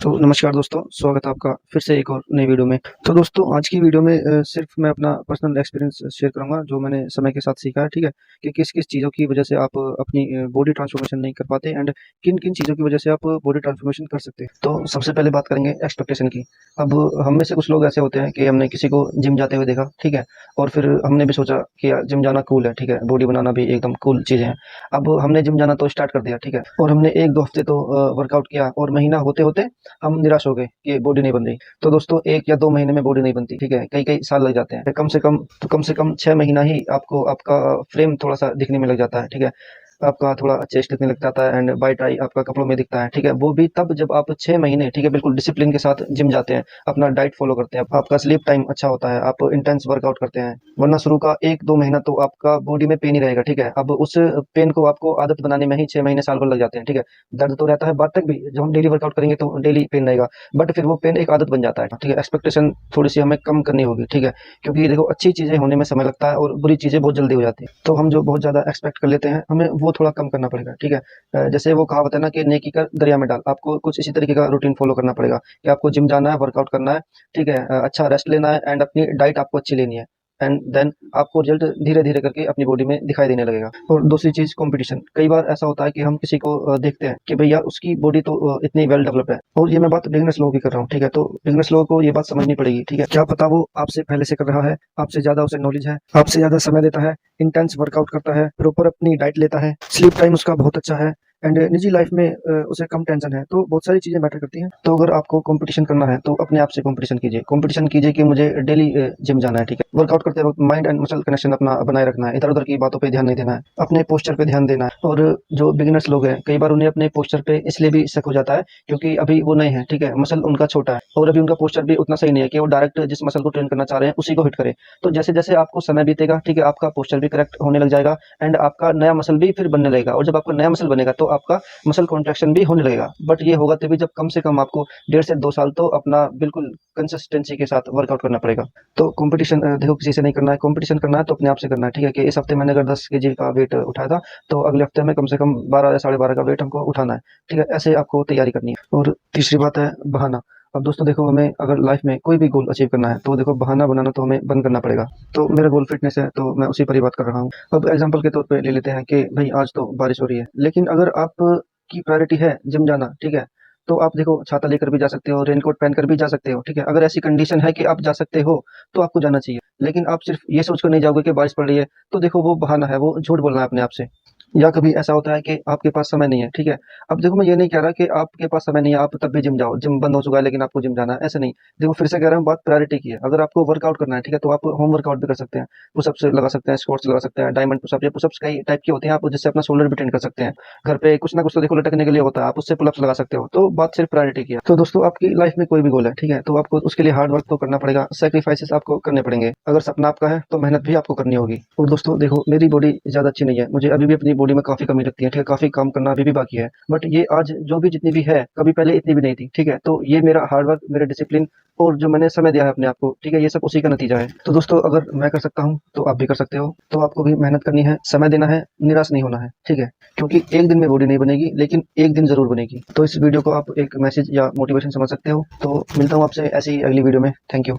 तो नमस्कार दोस्तों, स्वागत है आपका फिर से एक और नई वीडियो में। तो दोस्तों आज की वीडियो में सिर्फ मैं अपना पर्सनल एक्सपीरियंस शेयर करूंगा जो मैंने समय के साथ सीखा है, ठीक है? कि किस-किस चीज़ों की वजह से आप अपनी बॉडी ट्रांसफॉर्मेशन नहीं कर पाते एंड किन-किन चीज़ों की वजह से आप बॉडी ट्रांसफॉर्मेशन कर सकते हैं। तो सबसे पहले बात करेंगे एक्सपेक्टेशन की। अब हम में से कुछ लोग ऐसे होते हैं कि हमने किसी को जिम जाते हुए देखा, ठीक है? और फिर हमने भी सोचा कि यार जिम जाना कूल है, ठीक है? बॉडी बनाना भी एकदम कूल चीज़ है। अब हमने जिम जाना तो स्टार्ट कर दिया, ठीक है? और हमने 1-2 हफ्ते तो वर्कआउट किया और महीना होते-होते हम निराश हो गए कि बॉडी नहीं बन रही। तो दोस्तों 1 या 2 महीने में बॉडी नहीं बनती, ठीक है? कई-कई साल लग जाते हैं। कम से कम 6 महीना ही आपको आपका फ्रेम थोड़ा-सा दिखने में लग जाता है, ठीक है? आपका थोड़ा चेस्ट दिखने लग जाता है एंड बाई टाई आपका कपड़ों में दिखता है, ठीक है? वो भी तब जब आप 6 महीने, ठीक है, बिल्कुल डिसिप्लिन के साथ जिम जाते हैं, अपना डाइट फॉलो करते हैं, आपका स्लीप टाइम अच्छा होता है, आप इंटेंस वर्कआउट करते हैं। वरना शुरू का 1-2 महीना तो आपका बॉडी में पेन ही रहेगा, ठीक है? अब उस पेन को आपको आदत बनाने में ही 6 महीने, साल भर लग जाते हैं, ठीक है? दर्द तो रहता है बाद तक भी, जब हम डेली वर्कआउट करेंगे तो डेली पेन रहेगा, बट फिर वो पेन एक आदत बन जाता है, ठीक है? एक्सपेक्टेशन थोड़ी-सी हमें कम करनी होगी, ठीक है? क्योंकि देखो अच्छी चीज़ें होने में समय लगता है और बुरी चीज़ें बहुत जल्दी हो जाती हैं। तो हम जो बहुत ज़्यादा एक्सपेक्ट कर लेते हैं, हमें वो थोड़ा कम करना पड़ेगा, ठीक है? जैसे वो कहावत है ना कि नेकी कर दरिया में डाल, आपको कुछ इसी तरीके का रूटीन फॉलो करना पड़ेगा कि आपको जिम जाना है, वर्कआउट करना है, ठीक है? अच्छा रेस्ट लेना है एंड अपनी डाइट आपको अच्छी लेनी है एंड देन आपको रिजल्ट धीरे-धीरे करके अपनी बॉडी में दिखाई देने लगेगा। और दूसरी चीज़ कॉम्पिटिशन। कई बार ऐसा होता है कि हम किसी को देखते हैं कि भैया उसकी बॉडी तो इतनी वेल डेवलप्ड है और ये मैं बात बिगिनर्स लोगों की कर रहा हूँ, ठीक है? तो बिगिनर्स लोगों को ये बात समझनी पड़ेगी, ठीक है? क्या पता वो आपसे पहले से कर रहा है, आपसे ज़्यादा उसे नॉलेज है, आपसे ज़्यादा समय देता है, इंटेंस वर्कआउट करता है, प्रॉपर अपनी डाइट लेता है, स्लीप टाइम उसका बहुत अच्छा है एंड निजी लाइफ में उसे कम टेंशन है। तो बहुत सारी चीज़ें मैटर करती हैं। तो अगर आपको कॉम्पिटिशन करना है तो अपने आप से कॉम्पिटिशन कीजिए। कॉम्पिटिशन कीजिए कि मुझे डेली जिम जाना है, ठीक है? वर्कआउट करते वक़्त माइंड एंड मसल कनेक्शन अपना बनाए रखना है। इधर-उधर की बातों पे ध्यान नहीं देना है। अपने पोस्चर पे ध्यान देना है। और जो बिगिनर्स लोग हैं, कई बार उन्हें अपने पोस्चर पे इसलिए भी शक हो जाता है क्योंकि अभी वो नए हैं, ठीक है? मसल उनका छोटा है और अभी उनका पोस्चर भी उतना सही नहीं है कि वो डायरेक्ट जिस मसल को ट्रेन करना चाह रहे हैं उसी को हिट करें। तो जैसे-जैसे आपको समय बीतेगा, ठीक है, आपका पोस्चर भी करेक्ट होने लग जाएगा एंड आपका नया मसल भी फिर बनने लगेगा और जब आपका नया मसल बनेगा तो आपका मसल कॉन्ट्रैक्शन भी होने लगेगा। बट ये होगा तभी जब कम से कम आपको 1.5 से 2 साल तो अपना बिल्कुल कंसिस्टेंसी के साथ वर्कआउट करना पड़ेगा। तो कॉम्पिटिशन देखो किसी से नहीं करना है, कॉम्पिटिशन करना है तो अपने आप से करना है, ठीक है? कि इस हफ्ते मैंने अगर 10 केजी का वेट उठाया था, तो अगले हफ्ते में कम से कम 12 या साढ़े 12 का वेट हमको उठाना है, ठीक है? ऐसे आपको तैयारी करनी है। और तीसरी बात है बहाना। अब दोस्तों देखो हमें अगर लाइफ में कोई भी गोल अचीव करना है, तो देखो बहाना बनाना तो हमें बंद करना पड़ेगा। तो मेरा गोल फिटनेस है, तो मैं उसी पर ही बात कर रहा हूँ। अब एग्ज़ाम्पल के तौर पे ले लेते हैं कि भई आज तो बारिश हो रही है, लेकिन अगर आप की प्रायोरिटी है जिम जाना, ठीक है? तो आप देखो छाता लेकर भी जा सकते हो, रेनकोट पहनकर भी जा सकते हो, ठीक है? अगर ऐसी कंडीशन है कि आप जा सकते हो, तो आपको जाना चाहिए। लेकिन आप सिर्फ़ ये सोचकर नहीं जाओगे कि बारिश पड़ रही है, तो देखो वो बहाना है, वो झूठ बोलना है अपने आप से। या कभी ऐसा होता है कि आपके पास समय नहीं है, ठीक है? अब देखो मैं ये नहीं कह रहा कि आपके पास समय नहीं है, आप तब भी जिम जाओ, जिम बंद हो चुका है लेकिन आपको जिम जाना है, ऐसा नहीं। देखो फिर से कह रहा हूँ बात प्रायोरिटी की है। अगर आपको वर्कआउट करना है, ठीक है? तो आप होम वर्कआउट भी कर सकते हैं। पुशअप्स लगा सकते हैं, स्क्वाट्स लगा सकते हैं, डायमंड पुशअप, ये पुशअप्स कई टाइप के होते हैं, आप जिससे अपना शोल्डर भी ट्रेन कर सकते हैं। घर पे कुछ ना कुछ तो देखो लटकने के लिए होता है, आप उससे पुल-अप्स लगा सकते हो। तो बात सिर्फ प्रायोरिटी की है। तो दोस्तों आपकी लाइफ में कोई भी गोल है, ठीक है? तो आपको उसके लिए हार्ड वर्क तो करना पड़ेगा, सैक्रिफाइसेस आपको करने पड़ेंगे। अगर सपना आपका है तो मेहनत भी आपको करनी होगी। और दोस्तों देखो मेरी बॉडी ज़्यादा अच्छी नहीं है, मुझे अभी भी अपनी बॉडी में काफ़ी कमी लगती है, ठीक है? काफ़ी काम करना अभी भी बाकी है। बट ये आज जो भी जितनी भी है, कभी पहले इतनी भी नहीं थी, ठीक है? तो ये मेरा हार्ड वर्क, मेरा डिसिप्लिन और जो मैंने समय दिया है अपने आप को, ठीक है? ये सब उसी का नतीजा है। तो दोस्तों अगर मैं कर सकता हूँ, तो आप भी कर सकते हो। तो आपको भी मेहनत करनी है, समय देना है, निराश नहीं होना है, ठीक है? क्योंकि एक दिन में बॉडी नहीं बनेगी, लेकिन एक दिन ज़रूर बनेगी। तो इस वीडियो को आप एक मैसेज या मोटिवेशन समझ सकते हो। तो मिलता हूँ आपसे ऐसी ही अगली वीडियो में। Thank you.